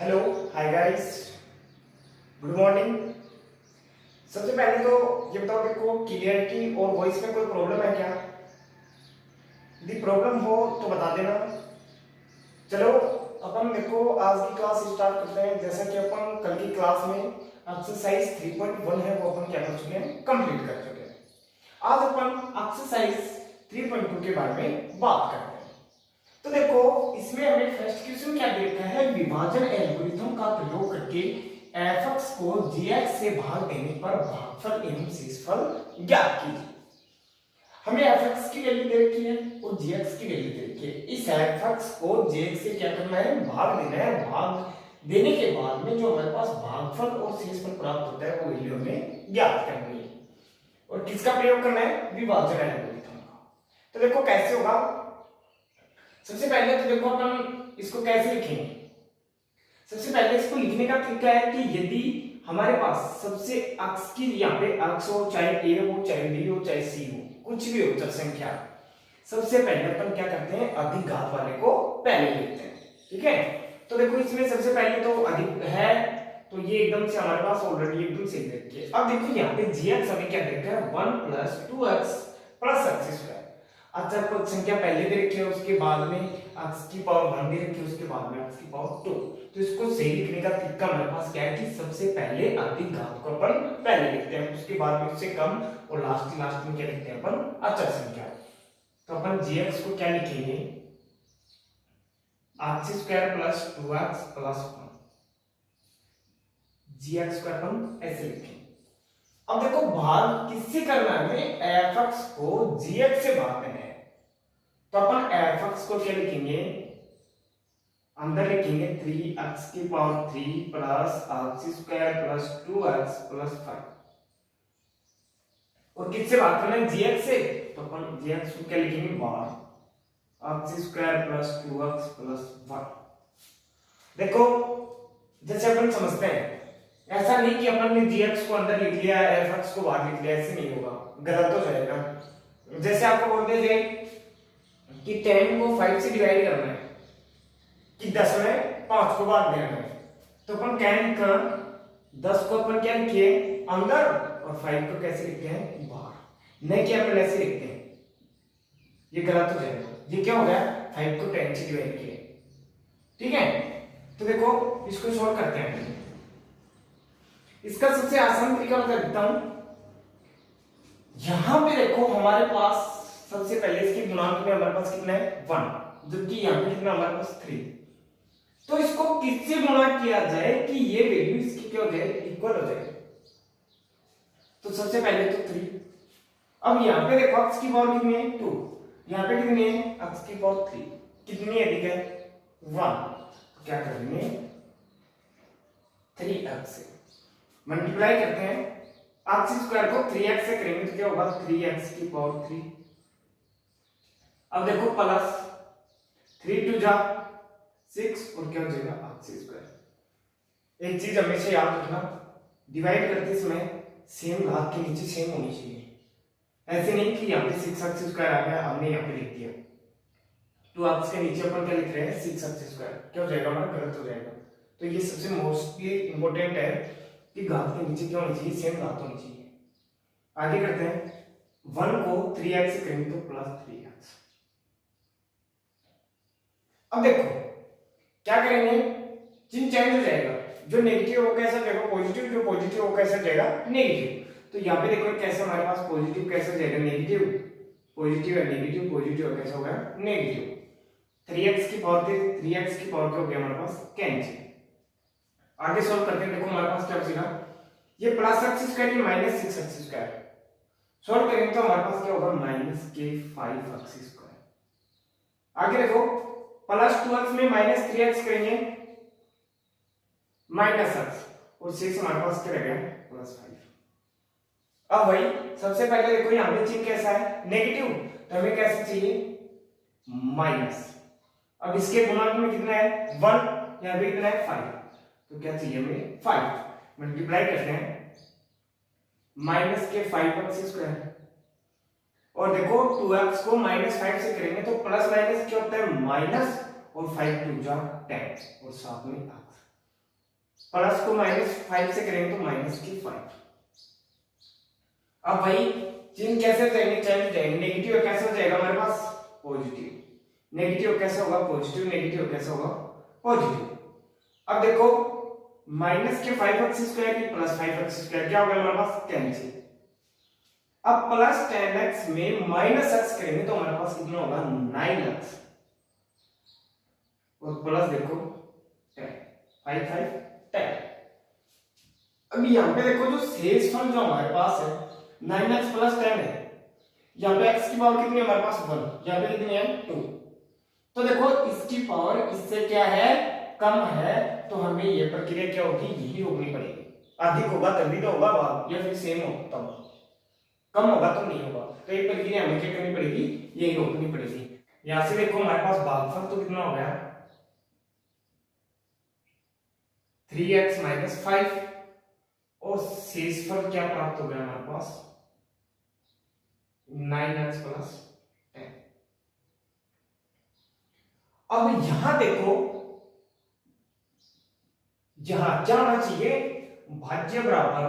Hello hi guys, good morning. सबसे पहले तो ये बताओ, देखो क्लियरिटी और वॉइस में कोई प्रॉब्लम है क्या? यदि प्रॉब्लम हो तो बता देना। चलो अपन देखो आज की क्लास स्टार्ट करते हैं। जैसा कि अपन कल की क्लास में एक्सरसाइज 3.1 है वो अपन क्या कर चुके हैं, कंप्लीट कर चुके हैं। आज अपन एक्सरसाइज 3.2 के बारे में बात करते हैं। तो देखो इसमें हमें फर्स्ट क्वेश्चन क्या दे रखा है, विभाजन एल्गोरिथम का प्रयोग करके f(x) को gx से भाग देने पर भागफल एवं शेषफल ज्ञात कीजिए। हमें f(x) की वैल्यू दे रखी है और gx की वैल्यू दे रखी है। इस f(x) को gx से क्या करना है, भाग देना है। भाग देने के बाद में जो हमारे पास भागफल और शेषफल प्राप्त होता है वो वैल्यू हमें ज्ञात करनी है। और किसका प्रयोग करना है, विभाजन एल्गोरिथम का। तो देखो कैसे होगा। सबसे पहले तो देखो अपन इसको कैसे लिखेंगे। सबसे पहले इसको लिखने का तरीका है कि यदि हमारे पास सबसे अक्ष की यहाँ पे अक्ष हो, चाहे a हो, चाहे b हो, चाहे c हो, कुछ भी हो चर संख्या, सबसे पहले अपन क्या करते हैं, अधिक घात वाले को पहले लिखते हैं। ठीक है, तो देखो इसमें सबसे पहले तो अधिक है तो ये एकदम से हमारे पास ऑलरेडी एकदम से देखिए। अब देखो यहाँ पे gx हमें क्या देखा है, 1 + 2x + x²। अच्छा कुछ संख्या पहले दे रखी है, उसके बाद में x की पावर 1 दे रखी है, उसके बाद में x की पावर 2। तो इसको सही लिखने का तरीका हमारे पास क्या है कि सबसे पहले अधिक घात को अपन पहले लिखते हैं, उसके बाद में उससे कम और लास्ट में क्या लिखते हैं अपन, अचर संख्या। तो अपन gx को क्या लिखेंगे, x² + 2x + 1। gx को अपन ऐसे लिखेंगे। अब देखो भाग किससे करना है, f(x) को gx से भाग देना है। तो अपन f(x) को क्या लिखेंगे, अंदर लिखेंगे 3x की पावर 3 + x² + 2x + 5। और किससे भाग करना है, gx से। तो अपन gx को क्या लिखेंगे, बार x² + 2x + 1। देखो जैसे अपन समझते हैं, ऐसा नहीं कि अपन ने gx को अंदर लिख लिया, f(x) को बाहर लिख लिया, ऐसे नहीं होगा, गलत हो जाएगा। जैसे आपको बोलते थे कि 10 को 5 से डिवाइड करना है, कि 10 में 5 को भाग देना है, तो अपन क्या लिखा, 10 को अपन क्या लिखिए अंदर और 5 को कैसे लिखते हैं, बाहर। नहीं कि अपन ऐसे लिखते हैं, ये गलत हो जाएगा। ये क्या हो गया, 5 को 10 से डिवाइड किया। ठीक है, तो देखो इसको सॉल्व करते हैं। इसका सबसे आसान तरीका मैं करता हूं। यहां पे देखो हमारे पास सबसे पहले इसके गुणांक में हमारे पास कितना है, 1, जबकि यहां पे कितना हमारे पास 3। तो इसको किससे गुणा किया जाए कि ये वैल्यू इसकी क्या हो जाए, इक्वल हो जाए। तो सबसे पहले तो 3। अब यहां पे देखो x की पावर कितनी है, 2। यहां पे कितनी है, x की पावर 3। कितनी अधिक है, 1। तो क्या करेंगे, 3x से मल्टीप्लाई करते हैं। x² को 3x से करेंगे तो क्या होगा, 3x की पावर 3। अब देखो प्लस 3 × 2 = 6 और क्या हो जाएगा, x²। एक चीज हमेशा याद रखना, डिवाइड करते समय सेम घात के नीचे सेम होनी चाहिए। ऐसे नहीं कि यहाँ पे 6x² आ गया, हमने यहाँ पे लिख दिया 2x के नीचे अपन क्या लिख रहे हैं, 6x², क्या हो जाएगा हमारा, गलत हो जाएगा। तो ये सबसे मोस्टली इंपॉर्टेंट है कि घात के नीचे क्या होनी चाहिए, सेम घात होनी चाहिए। आगे करते हैं, 1 को 3x से करेंगे तो +3x। अब देखो क्या करेंगे, चिन्ह चेंज हो जाएगा। जो नेगेटिव वो कैसा जाएगा पॉजिटिव, जो पॉजिटिव वो कैसा जाएगा नेगेटिव। तो यहाँ पे देखो कैसे हमारे पास पॉजिटिव कैसा जाएगा, नेगेटिव, पॉजिटिव है नेगेटिव, पॉजिटिव कैसा होगा, नेगेटिव। 3x की पावर 3x की पावर क्या हो गया हमारे पास, कैंसिल। आगे सॉल्व करते हैं। देखो हमारे पास क्या बचेगा, ये +x² ये -6x²। सॉल्व करेंगे तो हमारे पास क्या होगा, -k5x²। आगे देखो +2x में -3x करेंगे, -x, और शेष हमारे पास क्या रहेगा, +5। अब भाई सबसे पहले देखो यहाँ पे चिन्ह कैसा है, नेगेटिव, तो हमें कैसे चाहिए, माइनस। अब इसके गुणांक में कितना है, 1, यहाँ पे कितना है, 5। तो क्या चाहिए हमें, 5। मल्टीप्लाई करते हैं, -k5x²। और देखो 2x को -5 से करेंगे तो प्लस माइनस क्या होता है, माइनस, और 5 × 2 = 10 और साथ में x। प्लस को -5 से करेंगे तो -5। अब भाई चिन्ह कैसे चेंज जाएंगे, नेगेटिव कैसे हो जाएगा हमारे पास पॉजिटिव, नेगेटिव कैसे होगा पॉजिटिव, नेगेटिव कैसे होगा पॉजिटिव। अब देखो -5x² की +5x² क्या होगा हमारे पास 10x। अब +10x में -x करेंगे तो हमारे पास कितना होगा 9x, और प्लस देखो 10, 5 5 10। अब यहाँ पे देखो जो शेषफल जो हमारे पास है 9x + 10 है, यहाँ पे x की पावर कितनी है हमारे पास 1, यहाँ पे कितनी है 2। तो देखो इसकी पावर इससे क्या है कम है, तो हमें ये प्रक्रिया क्या होगी यही रोकनी पड़ेगी। अधिक होगा तभी तो होगा भाग, या फिर सेम हो तब, कम होगा तो नहीं होगा। तो ये प्रक्रिया हमें क्या करनी पड़ेगी यही रोकनी पड़ेगी। यहां से देखो हमारे पास भागफल तो कितना हो गया 3x - 5, और शेषफल क्या प्राप्त हो गया हमारे पास 9x + 10। अब यहां देखो जहां क्या होना चाहिए भाज्य बराबर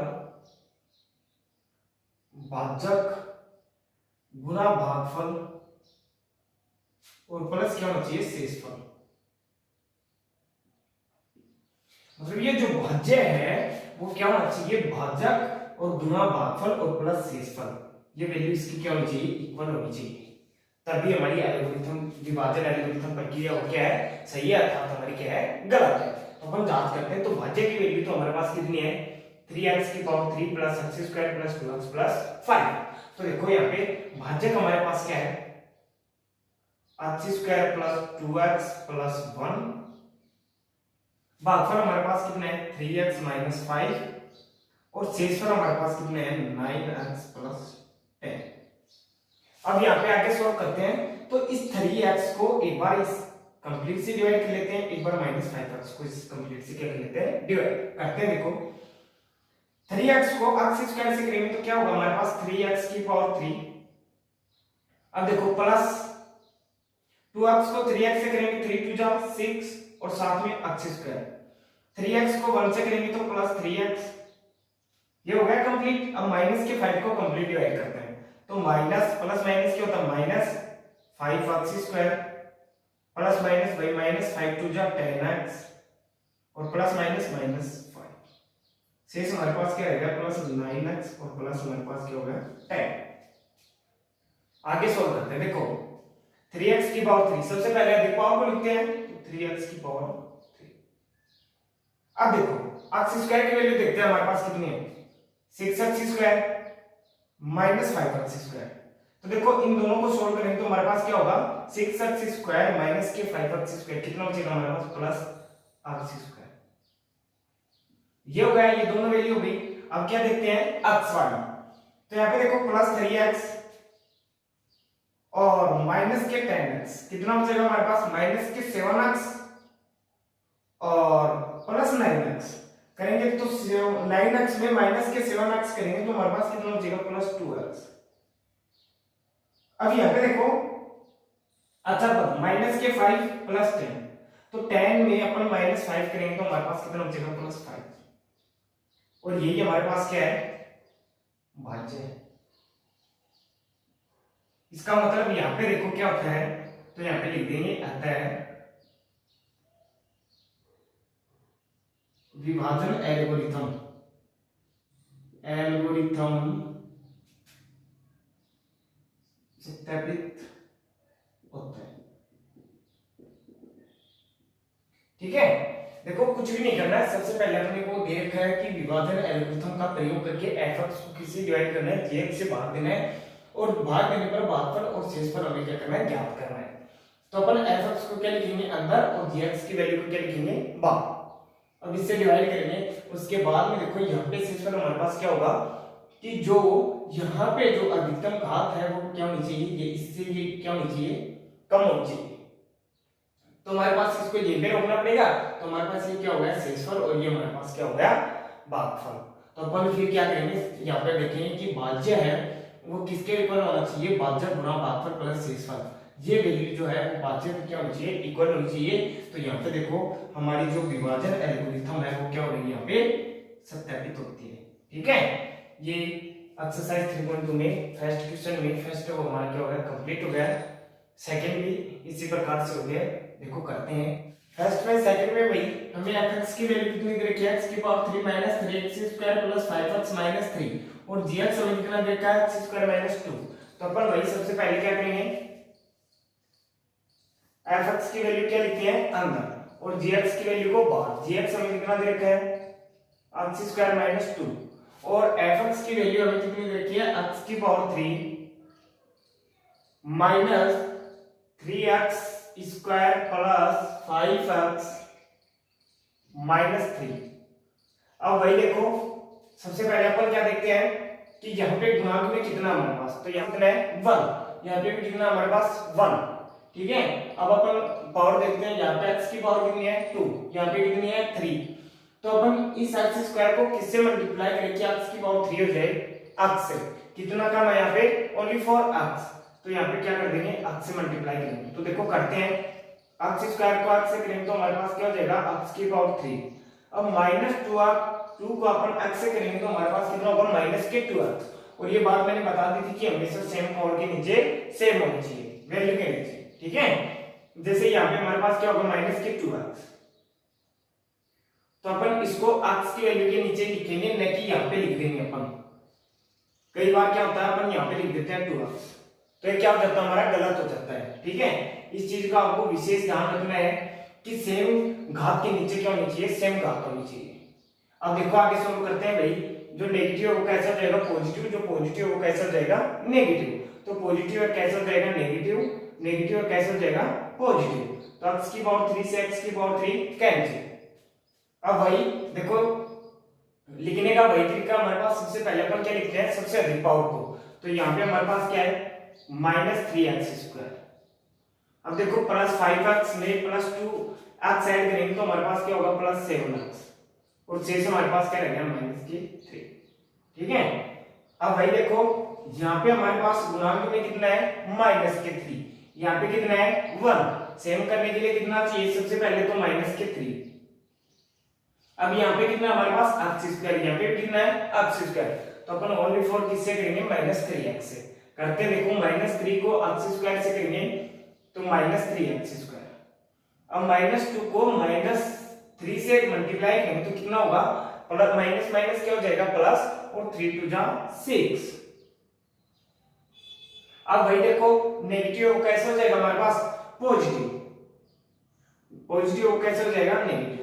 भाजक गुना भागफल, और प्लस क्या होना चाहिए शेषफल। मतलब ये जो भाज्य है वो क्या होना चाहिए भाजक और गुना भागफल और प्लस शेषफल, ये वैल्यू इसकी क्या होनी चाहिए इक्वल होनी चाहिए, तभी हमारी एल्गोरिथम विभाजन एल्गोरिथम प्रक्रिया क्या है सही है, अर्थात हमारी क्या है गलत है। तो हम जांच करते हैं। तो भाज्य की वैल्यू तो हमारे पास कितनी है 3x की पावर 3 + x² + 2x + 5। तो देखो यहाँ पे भाज्य हमारे पास क्या है x² + 2x + 1, भागफल हमारे पास कितना है 3x - 5, और शेषफल हमारे पास कितने हैं 9x + 10। अब यहाँ पे आगे सॉल्व करते हैं। तो इस 3x को एक बार इस कंप्लीट से डिवाइड कर लेते हैं, एक बार -5x को इस कंप्लीट से क्या कर लेते हैं डिवाइड करते हैं। देखो 3x को x² से करेंगे तो क्या होगा हमारे पास 3x की पावर 3। अब देखो प्लस 2x को 3x से करेंगे 3 2 जा 6, और साथ में x²। 3x को 1 से करेंगे तो प्लस 3x, ये हो गया कंप्लीट। अब -5 को कंप्लीट डिवाइड करते हैं। तो माइनस प्लस माइनस क्या होता है -5x² प्लस माइनस भाई -5 2 जा 10x, और प्लस माइनस -5, शेष हमारे पास क्या रहेगा प्लस 9x, और प्लस हमारे पास क्या होगा 10। आगे सॉल्व करते हैं। देखो 3x की पावर 3, सबसे पहले अधिक पावर को लिखते हैं, तो 3x की पावर 3। अब देखो x² की वैल्यू देखते हैं हमारे पास कितनी है 6x² - 5x²। तो देखो इन दोनों को सोल्व करेंगे तो हमारे पास क्या होगा 6x² - 5x² कितना हो जाएगा हमारे पास +x²। ये हो गया, ये दोनों वैल्यू हो गई। अब क्या देखते हैं x वाली। तो यहाँ पे देखो +3x और -10x कितना हो जाएगा हमारे पास -7x और +9x करेंगे तो 9x में -7x करेंगे तो हमारे पास कितना हो जाएगा +2x। अब यहाँ पे देखो अच्छा -5 + 10, तो 10 में अपन -5 करेंगे तो हमारे पास कितना हो जाएगा +5, और यही हमारे पास क्या है भाज्य है। इसका मतलब यहाँ पे देखो क्या होता है, तो यहाँ पे लिख देंगे अतः विभाजन एल्गोरिथम सत्यापित होता है। ठीक है, देखो कुछ भी नहीं करना है। सबसे पहले अपने को देखा है कि विभाजन एल्गोरिथम का प्रयोग करके f(x) को किसी डिवाइड करना है, gx से भाग देना है, और भाग देने पर भागफल और शेषफल हमें क्या करना है ज्ञात करना है। तो अपन f(x) को क्या लिखेंगे अंदर, और gx की वैल्यू को क्या लिखेंगे बाहर। अब इससे डिवाइड करेंगे, उसके बाद में देखो यहाँ पे शेषफल हमारे पास क्या होगा कि जो यहाँ पे जो अधिकतम घात है वो क्या होनी चाहिए, ये इससे ये क्या होनी चाहिए कम होनी चाहिए। तो हमारे पास इसको ये पे रोकना पड़ेगा, तो हमारे पास ये क्या हो गया शेषफल, और ये हमारे पास क्या हो गया भागफल। तो अपन फिर क्या करेंगे यहाँ पे देखेंगे कि भाज्य है वो किसके इक्वल होना चाहिए, भाज्य गुना भागफल प्लस शेषफल। ये वैल्यू जो है वो भाज्य में क्या होनी चाहिए, इक्वल होनी चाहिए। तो यहाँ पे देखो हमारी जो विभाजन एल्गोरिथम है वो क्या हो रही है, यहाँ पे सत्यापित होती है। ठीक है, ये एक्सरसाइज 3.2 में फर्स्ट क्वेश्चन में फर्स्ट वो हमारा क्या हो गया, कंप्लीट हो गया। सेकंड भी इसी प्रकार से हो गया, देखो करते हैं। फर्स्ट में सेकंड में भाई हमें fx की वैल्यू कितनी दे रखी है, x की power 3 minus 3x² plus 5x minus 3 और gx हमें कितना दे रखा है, x² माइनस 2। तो अपन भाई सबसे पहले क्या करेंगे, fx की वैल्यू क्या लिखते हैं अंदर और gx की वैल्यू को बाहर। gx हमें कितना दे रखा है, x² माइनस 2 और fx की वैल्यू हमें कितनी दे रखी है, x की power 3 minus 3x square plus 5x minus 3। अब वही देखो सबसे पहले अपन क्या देखते हैं कि यहाँ पे गुणांक में कितना हमारे पास, तो यहाँ कितना है 1, यहाँ पे भी कितना हमारे पास 1। ठीक है, अब अपन पावर देखते हैं, यहाँ पे x की पावर कितनी है 2, यहाँ पे कितनी है 3। तो अपन इस x स्क्वायर को किससे मल्टीप्लाई करें कि x की पावर 3 हो जाए, x से। कितना काम है यहाँ पे, ओनली फॉर x। तो यहाँ पे क्या कर देंगे, x से मल्टीप्लाई करेंगे। तो देखो करते हैं, x स्क्वायर को x से करेंगे तो हमारे पास क्या हो जाएगा, x की पावर 3। अब माइनस 2 को अपन x से करेंगे तो हमारे पास कितना होगा, माइनस के 2x। और ये बात मैंने बता दी थी कि हमेशा सेम पावर के नीचे सेम होनी चाहिए, वैल्यू के नीचे। ठीक है, जैसे यहाँ पे हमारे पास क्या होगा, माइनस के 2x। तो अपन इसको x की वैल्यू के नीचे लिखेंगे, न कि यहाँ पे लिख देंगे अपन। कई बार क्या होता है अपन यहाँ पे लिख देते हैं 2x, तो ये क्या हो जाता है, हमारा गलत हो जाता है। ठीक है, इस चीज का आपको विशेष ध्यान रखना है कि सेम घात के नीचे क्या होनी चाहिए, सेम घात होनी चाहिए। अब देखो आगे सोल्व करते हैं भाई, जो नेगेटिव है वो कैसा हो जाएगा पॉजिटिव, जो पॉजिटिव है वो कैसा हो जाएगा नेगेटिव। तो पॉजिटिव है कैसा हो जाएगा नेगेटिव, नेगेटिव है कैसा हो जाएगा पॉजिटिव। तो x की पावर 3 से x की पावर 3 कैंसिल। अब भाई देखो लिखने का वही तरीका हमारे पास, सबसे पहले अपन क्या लिखते हैं, सबसे अधिक पावर को। तो यहाँ पे हमारे पास क्या है, माइनस 3x²। अब देखो प्लस 5x में प्लस 2x ऐड करेंगे तो हमारे पास क्या होगा, प्लस 7x और 6 से हमारे पास क्या रहेगा, माइनस के 3। ठीक है, अब भाई देखो यहाँ पे हमारे पास गुणांक में कितना है, माइनस के 3, यहाँ पे कितना है 1। सेम करने के लिए कितना चाहिए, सबसे पहले तो माइनस के 3। अब यहाँ पे कितना हमारे पास x², यहाँ पे कितना है x²। तो अपन ओनली फॉर किससे करेंगे, माइनस 3x से करके देखो। माइनस 3 को x² से करेंगे तो माइनस 3x²। अब माइनस 2 को माइनस 3 से मल्टीप्लाई करेंगे तो कितना होगा, प्लस माइनस माइनस क्या हो जाएगा प्लस, और 3 2 जा 6। अब भाई देखो नेगेटिव कैसे हो जाएगा हमारे पास, पॉजिटिव, पॉजिटिव कैसे हो जाएगा नेगेटिव।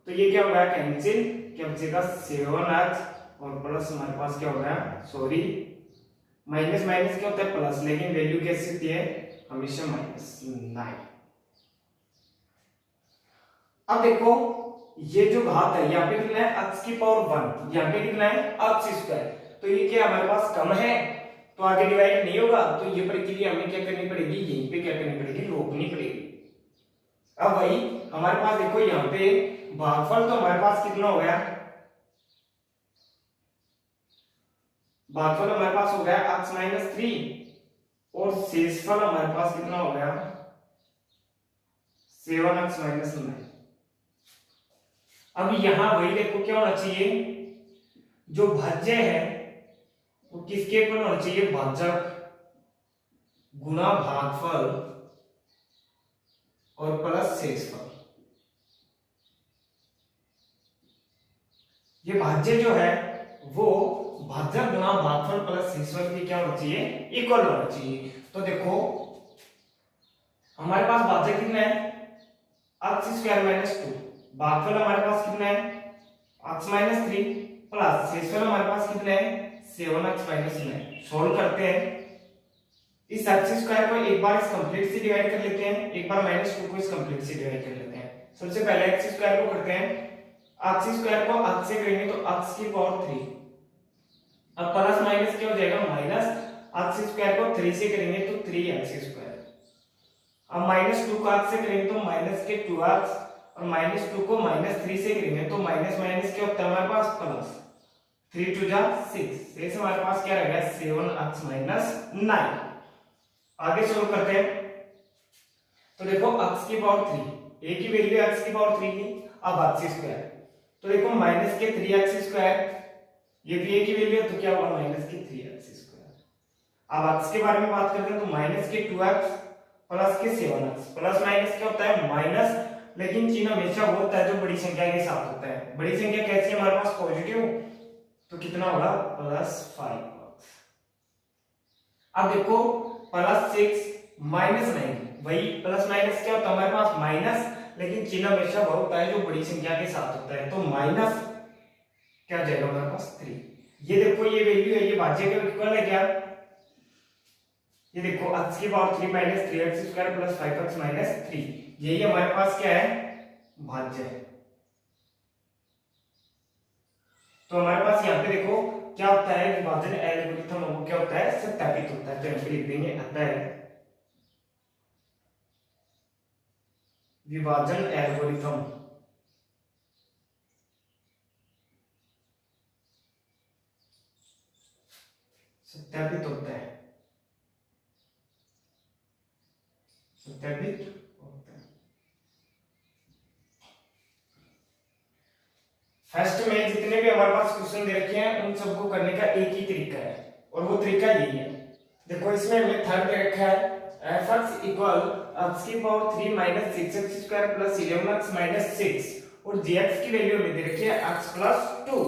तो ये क्या हो गया, कैंसिल, क्या बचेगा 7x और प्लस हमारे पास क्या हो गया, सॉरी माइनस माइनस क्या होता है प्लस, लेकिन वैल्यू कैसी होती है हमेशा -9। अब देखो ये जो घात है यहाँ पे कितना है, x की पावर 1, यहाँ पे कितना है x²। तो ये क्या हमारे पास कम है तो आगे डिवाइड नहीं होगा, तो ये प्रक्रिया हमें क्या करनी पड़ेगी, यहीं पे क्या करनी पड़ेगी, रोकनी पड़ेगी। अब भाई हमारे पास देखो यहाँ पे भागफल तो हमारे पास कितना हो गया, भागफल हमारे पास हो गया x-3 और शेषफल हमारे पास कितना हो गया 7x-9। अब यहां वही देखो क्या होना चाहिए, जो भाज्य है वो किसके इक्वल होना चाहिए, भाजक गुणा भागफल और प्लस शेषफल। ये भाज्य जो है वो भाजक गुणा भागफल प्लस शेषफल की क्या होना चाहिए, इक्वल होना चाहिए। तो देखो हमारे पास भाजक कितना है x²-2, भागफल हमारे पास कितना है x-3 प्लस शेषफल हमारे पास कितना है 7x-9। सॉल्व करते हैं, इस x² को एक बार इस कंप्लीट से डिवाइड कर लेते हैं, एक बार -2 को इस कंप्लीट से डिवाइड कर लेते हैं। सबसे पहले x² को करते हैं, x² को x से करेंगे तो x की पावर 3, अब प्लस माइनस क्या हो जाएगा माइनस, x² को 3 से करेंगे तो 3x², अब -2 को x से करेंगे तो माइनस के 2x और -2 को -3 से करेंगे तो माइनस माइनस क्या होता है हमारे पास प्लस, 3 2 जा 6, शेष हमारे पास क्या रहेगा 7x-9। आगे सोल्व करते हैं, तो देखो x की पावर 3, a की वैल्यू x की पावर 3 की, अब x स्क्वायर, तो देखो माइनस के 3x स्क्वायर, ये भी a की वैल्यू है तो क्या होगा माइनस के 3x स्क्वायर। अब x के बारे में बात करते हैं तो माइनस के 2x प्लस के 7x, प्लस माइनस क्या होता है माइनस, लेकिन चिन्ह हमेशा वो होता है जो बड़ी संख्या के साथ होता है। बड़ी संख्या कैसी है हमारे पास पॉजिटिव, तो कितना होगा +5x। अब देखो +6 -9, वही प्लस माइनस क्या होता है हमारे पास माइनस, लेकिन चिन्ह हमेशा वो होता है जो बड़ी संख्या के साथ होता है, तो माइनस क्या जाएगा हमारे पास 3। ये देखो ये वैल्यू है, ये भाज्य के इक्वल है क्या, ये देखो x की power 3 minus 3x square plus 5x minus 3, यही हमारे पास क्या है भाज्य है। तो हमारे पास यहाँ पे देखो क्या होता है विभाजन एल्गोरिथम, वो क्या होता है सत्यापित होता है, तो यहाँ पे लिख देंगे आता है विभाजन एल्गोरिथम सत्यापित होता है, सत्यापित होता है। फर्स्ट में जितने भी हमारे पास क्वेश्चन दे रखे हैं उन सबको करने का एक ही तरीका है, और वो तरीका यही है। देखो इसमें हमें थर्ड दे रखा है f(x) इक्वल x की power 3 minus 6x square plus 11x minus 6, और gx की वैल्यू हमें दे रखी है x प्लस 2।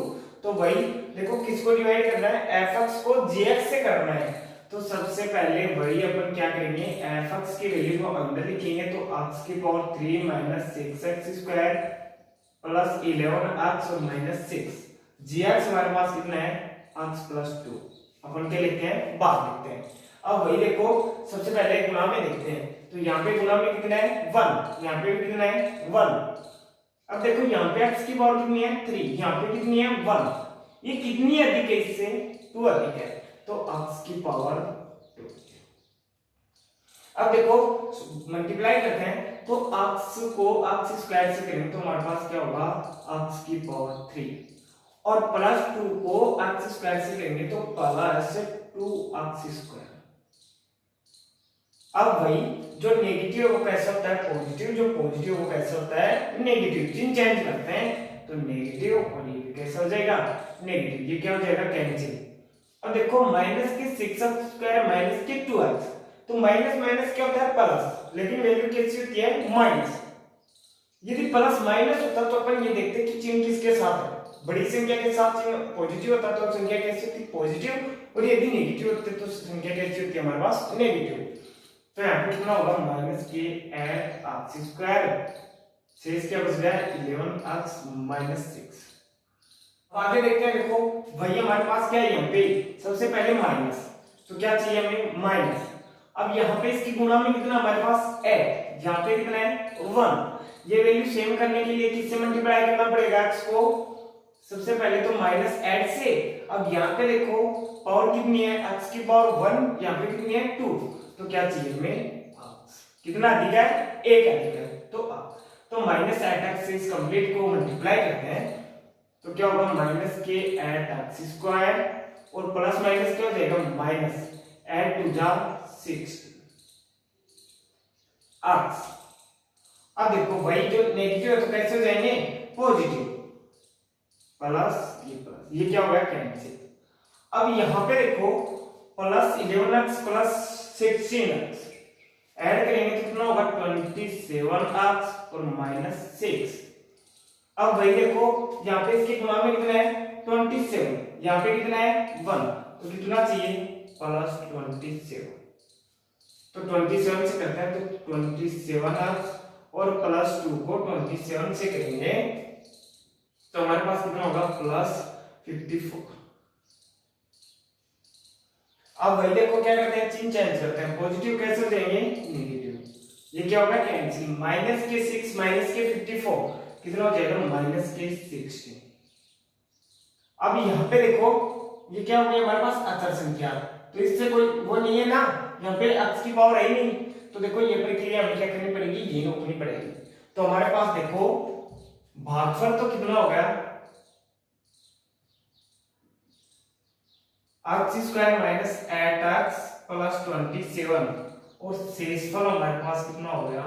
तो वही देखो किसको डिवाइड करना है, f(x) को gx से करना है। तो सबसे पहले वही अपन क्या करेंगे, f(x) की वैल्यू को अंदर लिखेंगे, तो x की power 3 minus 6x square plus 11x और माइनस 6, gx हमारे पास कितना है x प्लस 2, अपन क्या लिखते हैं बाद लिखते हैं। अब वही देखो सबसे पहले गुणा में देखते हैं, तो यहाँ पे गुणा में कितना है 1, यहाँ पे भी कितना है 1। अब देखो यहाँ पे x की पावर कितनी है 3, यहाँ पे कितनी है 1, ये कितनी अधिक है इससे 2 अधिक है, तो x की पावर 2। अब देखो मल्टीप्लाई करते हैं, तो x को x स्क्वायर से करेंगे तो हमारे पास क्या होगा x की पावर 3, और प्लस 2 को x स्क्वायर से करेंगे तो प्लस 2x स्क्वायर। अब वही जो नेगेटिव वो कैसे होता है पॉजिटिव, जो पॉजिटिव वो कैसे होता है नेगेटिव, चिन्ह चेंज करते हैं तो नेगेटिव, और ये कैसे हो जाएगा नेगेटिव, ये क्या हो जाएगा कैंसिल। अब देखो माइनस के 6x स्क्वायर माइनस के 2x, तो माइनस माइनस क्या होता है प्लस, लेकिन वैल्यू कैसी होती है माइनस। यदि प्लस माइनस होता तो अपन ये देखते कि चिन्ह किसके साथ है, बड़ी संख्या के साथ चिन्ह पॉजिटिव होता तो संख्या कैसी होती पॉजिटिव, और यदि नेगेटिव होती तो संख्या कैसी होती है हमारे पास नेगेटिव। तो यहाँ पे कितना होगा माइनस के 8x स्क्वायर, शेष क्या बच गया 11x माइनस 6। आगे देखते हैं, देखो वही हमारे पास क्या है यहाँ पे सबसे पहले माइनस, तो क्या चाहिए हमें माइनस। अब यहाँ पे इसकी गुणा में कितना हमारे पास 8, यहाँ पे कितना है 1, ये वैल्यू सेम करने के लिए किससे मल्टीप्लाई करना पड़ेगा x को, सबसे पहले तो माइनस 8 से। अब यहाँ पे देखो पावर कितनी है x की पावर 1, यहाँ पे कितनी है 2, तो क्या चाहिए हमें कितना अधिक है 1 अधिक है, तो माइनस 8x से इस कंप्लीट को मल्टीप्लाई करते हैं तो क्या होगा माइनस के 8x स्क्वायर, और प्लस माइनस क्या हो जाएगा माइनस 8 2 जा 6 x। अब देखो वही जो नेगेटिव है तो कैसे हो जाएंगे पॉजिटिव, प्लस ये क्या हो गया कैंसिल। अब यहां पे देखो plus 11x plus 16x add करेंगे तो कितना होगा 27x और माइनस 6। अब वही देखो यहाँ पे इसके गुणा में कितना है 27, यहाँ पे कितना है 1, तो कितना चाहिए प्लस 27, तो 27 से करते हैं तो 27x और प्लस 2 को 27 से करेंगे तो हमारे पास कितना होगा प्लस 54। अब वही देखो क्या करते हैं चिन्ह चेंज करते हैं, पॉजिटिव कैसे हो जाएंगे नेगेटिव, ये क्या होगा कैंसिल, माइनस के 6 माइनस के 54 कितना हो जाएगा माइनस के 60। अब यहाँ पे देखो ये क्या हो गया हमारे पास अचर संख्या, तो इससे कोई वो नहीं है ना, यहाँ पे x की पावर है ही नहीं, तो देखो ये प्रक्रिया हमें क्या करनी पड़ेगी ये रोकनी पड़ेगी। तो हमारे पास देखो भागफल तो कितना हो गया x square minus 8x plus 27, और शेषफल हमारे पास कितना हो गया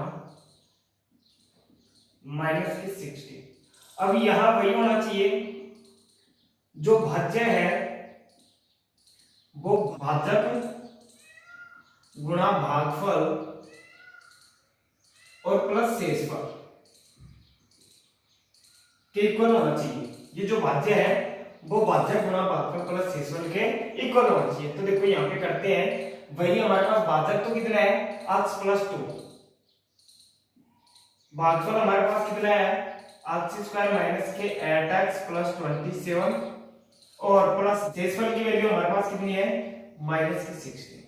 माइनस के 60। अब यहां वही होना चाहिए, जो भाज्य है वो भाजक गुणा भागफल और प्लस शेषफल के इक्वल होना चाहिए। ये जो भाज्य है वो भाजक गुणा भागफल प्लस शेषफल के इक्वल होना चाहिए। तो देखो यहाँ पे करते हैं, वही हमारे पास भाजक तो कितना है x प्लस 2, भागफल हमारे पास कितना है x स्क्वायर माइनस के 8x प्लस 27 और प्लस शेषफल की वैल्यू हमारे पास कितनी है माइनस के 60।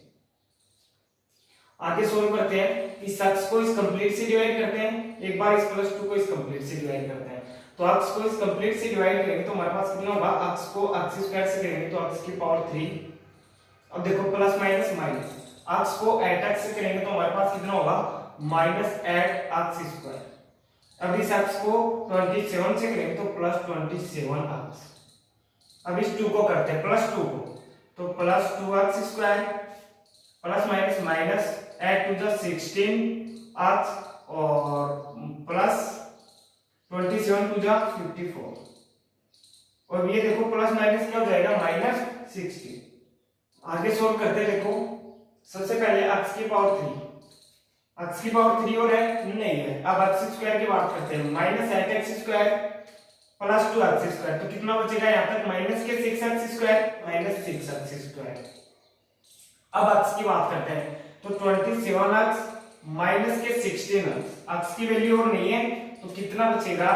आगे सोल्व करते हैं, इस x को इस कंप्लीट से डिवाइड करते हैं, एक बार इस प्लस 2 को इस कंप्लीट से डिवाइड करते हैं। तो x को इस कंप्लीट से डिवाइड करेंगे तो हमारे पास कितना होगा, x को x स्क्वायर से करेंगे तो x की पावर 3। अब देखो प्लस माइनस माइनस, x को 8x से करेंगे तो हमारे पास कितना होगा माइनस 8x स्क्वायर। अब इस x को 27 से करेंगे तो प्लस 27x। अब इस 2 को करते हैं प्लस 2 को, तो plus 2x square plus minus minus 8 to the 16x और प्लस 27 टू द 54 और ये देखो प्लस माइनस क्या हो जाएगा माइनस 60। आगे सोल्व करते हैं, देखो सबसे पहले x की पावर 3, x की पावर 3 और है नहीं है। अब x स्क्वायर की बात करते हैं, minus 8x square plus 2x square, तो कितना बचेगा यहाँ तक माइनस के 6x square minus 6x square. अब x की बात करते हैं, तो 27x माइनस के 16x, x की वैल्यू और नहीं है तो कितना बचेगा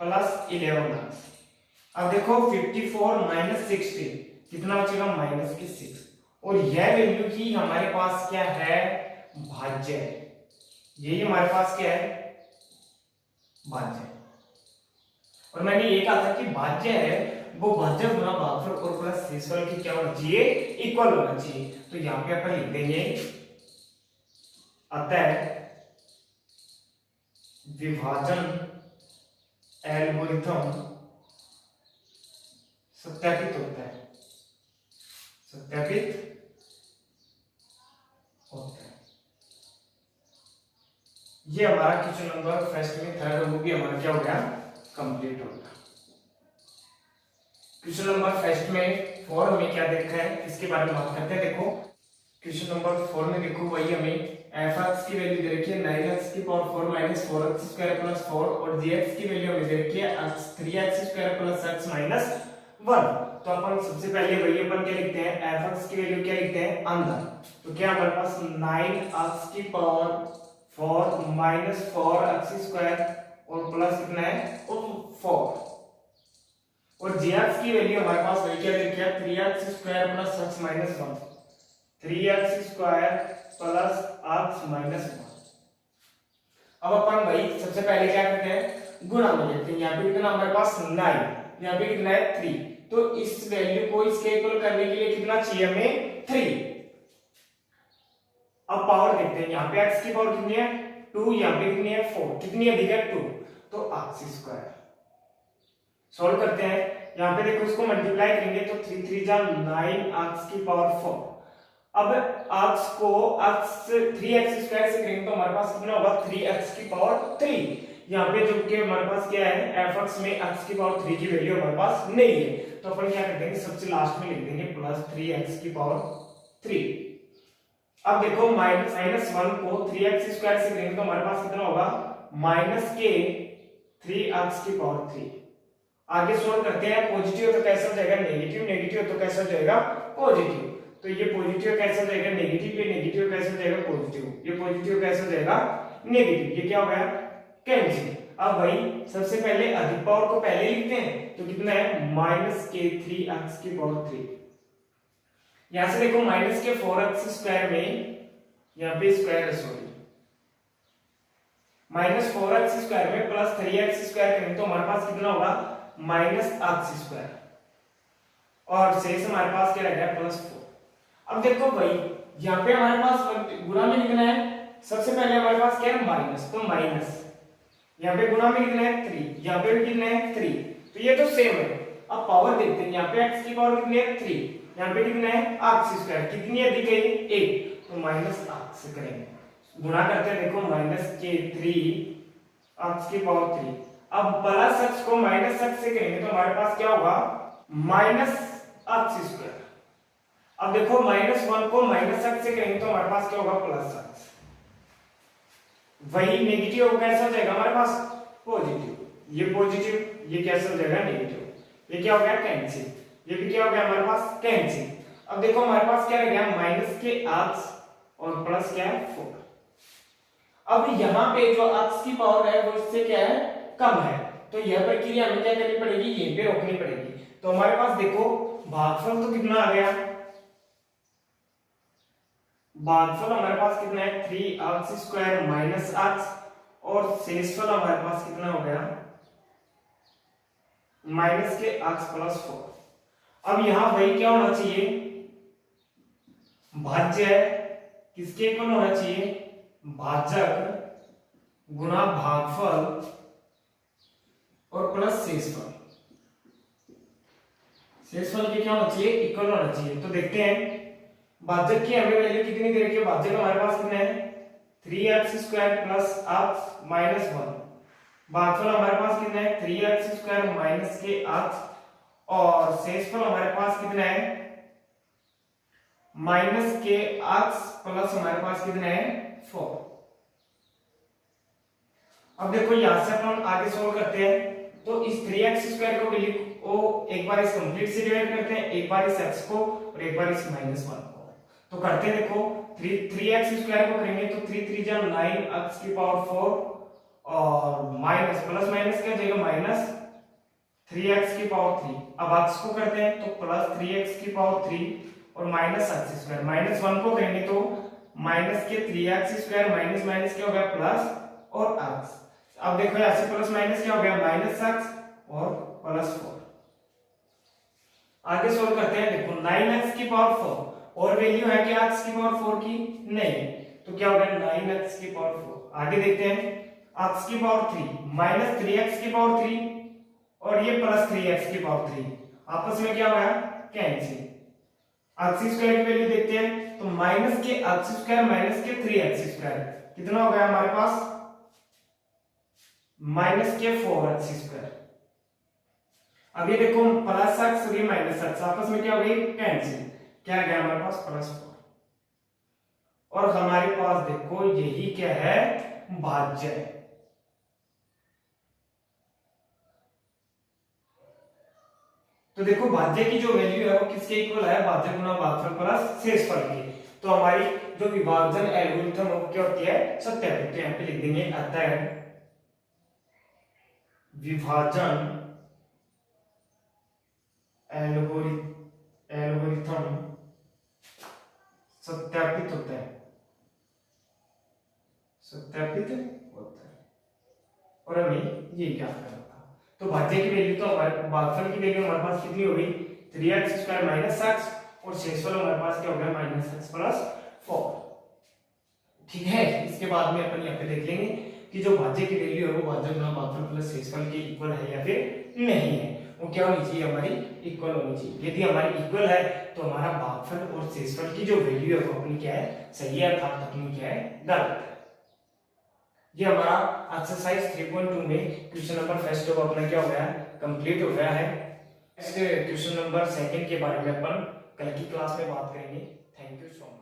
प्लस 11x। अब देखो 54 माइनस 60 कितना बचेगा माइनस के 6 और यह वैल्यू ही हमारे पास क्या है भाज्य है। यही हमारे पास क्या है भाज्य। और मैंने ये कहा था कि भाज्य है वो भाज्य गुणा भागफल और प्लस शेषफल की क्या होना चाहिए इक्वल होना चाहिए। तो यहाँ पे अपन लिख देंगे अतः विभाजन एल्गोरिथम सत्यापित होता है, सत्यापित होता है। ये हमारा क्वेश्चन नंबर फर्स्ट में थर्ड वो भी हमारा क्या हो गया कंप्लीट हो गया। क्वेश्चन नंबर फर्स्ट में 4 में क्या देखा है इसके बारे में बात करते हैं। देखो क्वेश्चन नंबर 4 में देखो वही हमें f(x) की वैल्यू दे रखी है 9x की power 4 minus 4x square plus 4 और gx की वैल्यू हमें दे रखी है 3x square plus x minus 1। तो अपन सबसे पहले वही अपन क्या लिखते हैं f(x) की वैल्यू क्या लिखते हैं अंदर, तो क्या हमारे पास 9x की पावर 4 माइनस 4x स्क्वायर और प्लस कितना है 4 और gx की वैल्यू हमारे पास वही क्या लिखा है 3x square plus x minus 1, 3x square plus x minus 1। अब अपन भाई सबसे पहले क्या करते हैं गुणा में लेते हैं। यहाँ पे कितना हमारे पास 9, यहाँ पे कितना है 3, तो इस वैल्यू को इसके इक्वल करने के लिए कितना चाहिए हमें 3। अब पावर देखते हैं, यहाँ पे x की पावर कितनी है 2, यहाँ पे कितनी है 4, कितनी अधिक है 2, तो x स्क्वायर। सॉल्व करते हैं, यहाँ पे देखो इसको मल्टीप्लाई करेंगे तो 3 3 जा 9x की पावर 4। अब x को x 3x स्क्वायर से करेंगे तो हमारे पास कितना होगा 3x की पावर 3। यहाँ पे जो कि हमारे पास क्या है f(x) में x की पावर 3 की वैल्यू हमारे पास नहीं है, तो अपन क्या कर देंगे सबसे लास्ट में लिख देंगे प्लस 3x की पावर 3। अब देखो माइनस 1 को 3x स्क्वायर से करेंगे तो हमारे पास कितना होगा माइनस के 3x की पावर 3। आगे सोल्व करते हैं, पॉजिटिव तो कैसे हो जाएगा नेगेटिव, नेगेटिव तो कैसे हो जाएगा पॉजिटिव, तो ये पॉजिटिव कैसे हो जाएगा नेगेटिव, ये नेगेटिव कैसे हो जाएगा पॉजिटिव, ये पॉजिटिव कैसे हो जाएगा नेगेटिव, ये क्या हो गया कैंसिल। अब भाई सबसे पहले अधिक पावर को पहले लिखते हैं, तो कितना है माइनस के 3x की पावर 3। यहां से देखो माइनस के 4x स्क्वायर में यहाँ पे स्क्वायर है सॉरी, माइनस 4x स्क्वायर में प्लस 3x स्क्वायर करेंगे तो हमारे पास कितना होगा माइनस x स्क्वायर और शेष हमारे पास क्या रह गया प्लस 4। अब देखो भाई यहाँ पे हमारे पास गुणा में लिखना है, सबसे पहले हमारे पास क्या है माइनस, तो माइनस यहाँ पे गुणा में कितना है 3, यहाँ पे भी कितना है 3, तो ये तो सेम है। अब पावर देखते हैं, यहाँ पे x की पावर कितनी है 3, यहाँ पे कितना है x स्क्वायर, कितनी अधिक है 1, तो माइनस आठ से करेंगे, गुणा करते हैं देखो माइनस के 3 एक्स की पावर 3। अब प्लस एक्स को माइनस एक्स से करेंगे तो हमारे पास क्या होगा माइनस एक्स स्क्वायर। अब देखो माइनस 1 को माइनस एक्स से करेंगे तो हमारे पास क्या होगा प्लस एक्स। वही नेगेटिव कैसे हो जाएगा हमारे पास पॉजिटिव, ये पॉजिटिव ये कैसे हो जाएगा नेगेटिव, ये क्या हो गया कैंसिल, ये भी क्या हो गया हमारे पास कैंसिल। अब देखो हमारे पास क्या रह गया माइनस के एक्स और प्लस क्या है 4। अब यहाँ पे जो एक्स की पावर है वो इससे क्या है कम है, तो यह प्रक्रिया हमें क्या करनी पड़ेगी यहीं पे रोकनी पड़ेगी। तो हमारे पास देखो भागफल तो कितना आ गया, भागफल हमारे पास कितना है 3x² माइनस एक्स, और शेषफल हमारे पास कितना हो गया माइनस के x प्लस 4। अब यहां वही क्या होना चाहिए भाज्य है, किसके इक्वल होना चाहिए भाजक गुना भागफल और प्लस शेषफल। शेषफल के क्या होना चाहिए इक्वल होना चाहिए। तो देखते हैं भाजक की हमें वैल्यू कितनी दे रखी है, भाजक हमारे पास कितना है 3x² प्लस x माइनस 1, भागफल हमारे पास कितना है 3x² माइनस के x, और शेषफल हमारे पास कितना है माइनस के x प्लस हमारे पास कितना है 4। अब देखो यहां से अपन आगे सोल्व करते हैं, तो इस 3x² को वैल्यू को एक बार इस कंप्लीट से डिवाइड करते हैं, एक बार इस x को और एक बार इस माइनस 1 को। तो करते हैं देखो 3x² को करेंगे तो 3 3 जा 9x की पावर 4 और माइनस प्लस माइनस क्या जाएगा माइनस 3x की पावर 3। अब x को करते हैं तो प्लस 3x की पावर 3 और माइनस x², माइनस 1 को करेंगे तो माइनस के 3x² माइनस माइनस क्या हो गया प्लस और x। अब देखो यहां से प्लस माइनस क्या हो गया माइनस x और प्लस 4। आगे सोल्व करते हैं देखो 9x की पावर 4 और वैल्यू है क्या x की पावर 4 की नहीं, तो क्या हो गया 9x की पावर 4। आगे देखते हैं x की पावर 3 माइनस 3x की पावर 3 और ये प्लस 3x की पावर 3 आपस में क्या हो गया कैंसिल। x² की वैल्यू देखते हैं तो माइनस के x² माइनस के 3x² कितना हो गया हमारे पास माइनस के 4x²। अब ये देखो प्लस x और ये माइनस x आपस में क्या हो गई कैंसिल, क्या गया हमारे पास प्लस 4, और हमारे पास देखो यही क्या है भाज्य है। तो देखो भाज्य की जो वैल्यू है वो किसके इक्वल है भाज्य गुना भागफल प्लस शेषफल की। तो हमारी जो विभाजन एल्गोरिथम वो क्या होती है सत्यापित। तो यहां पे लिख देंगे अतः विभाजन एल्गोरिथम सत्यापित होता है, सत्यापित होता है, और हमें ये क्या करना था। तो भाज्य की वैल्यू तो हमारे भागफल की वैल्यू हमारे पास कितनी हो गई 3x² माइनस x और शेषफल हमारे पास क्या हो गया माइनस x प्लस 4। ठीक है, इसके बाद में अपन यहाँ पे देख लेंगे कि जो भाज्य की वैल्यू है वो भाज्य गुना भागफल प्लस शेषफल के इक्वल है या फिर नहीं है, वो क्या होनी चाहिए हमारी इक्वल होनी चाहिए। यदि हमारी इक्वल है तो हमारा भागफल और शेषफल की जो वैल्यू है वो अपनी क्या है सही है अर्थात अपनी क्या है गलत है। ये हमारा एक्सरसाइज 3.2 में क्वेश्चन नंबर फर्स्ट जो अपना क्या हो गया कंप्लीट हो गया है। क्वेश्चन नंबर सेकंड के बारे में अपन कल की क्लास में बात करेंगे। Thank you so much.